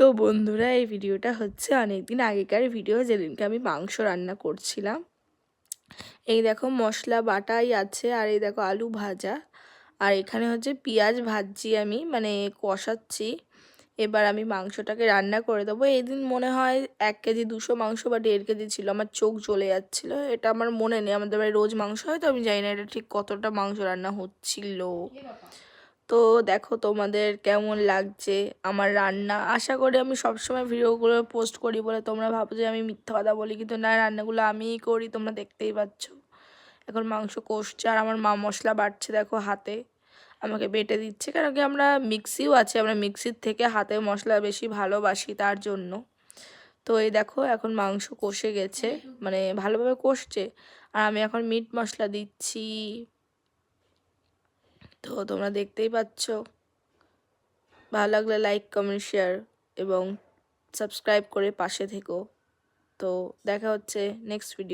তো বন্ধুরা, এই ভিডিওটা হচ্ছে অনেকদিন আগেকার ভিডিও, যেদিনকে আমি মাংস রান্না করছিলাম। এই দেখো মশলা বাটাই আছে, আর এই দেখো আলু ভাজা, আর এখানে হচ্ছে পেঁয়াজ ভাজছি, আমি মানে কষাচ্ছি। এবার আমি মাংসটাকে রান্না করে দেবো। এই দিন মনে হয় 1 কেজি 200 মাংস বা 1.5 কেজি ছিল, আমার চোখ জ্বলে যাচ্ছিলো, এটা আমার মনে নেই। আমাদের বাড়ি রোজ মাংস হয়, তো আমি জানি না এটা ঠিক কতটা মাংস রান্না হচ্ছিল। তো দেখো তোমাদের কেমন লাগছে আমার রান্না। আশা করি আমি সবসময় ভিডিওগুলো পোস্ট করি বলে তোমরা ভাবো যে আমি মিথ্যা কথা বলি, কিন্তু না, রান্নাগুলো আমিই করি, তোমরা দেখতেই পাচ্ছ। এখন মাংস কষছে, আর আমার মা মশলা বাটছে দেখো হাতে, আমাকে বেটে দিচ্ছে, কারণ কি আমরা মিক্সিও আছে, আমরা মিক্সির থেকে হাতে মশলা বেশি ভালোবাসি তার জন্য। তো এই দেখো এখন মাংস কষে গেছে, মানে ভালোভাবে কষছে, আর আমি এখন মিট মশলা দিচ্ছি। তো তোমরা দেখতেই পাচ্ছ। ভালো লাগলে লাইক কমেন্ট শেয়ার এবং সাবস্ক্রাইব করে পাশে থেকো। তো দেখা হচ্ছে নেক্সট ভিডিও।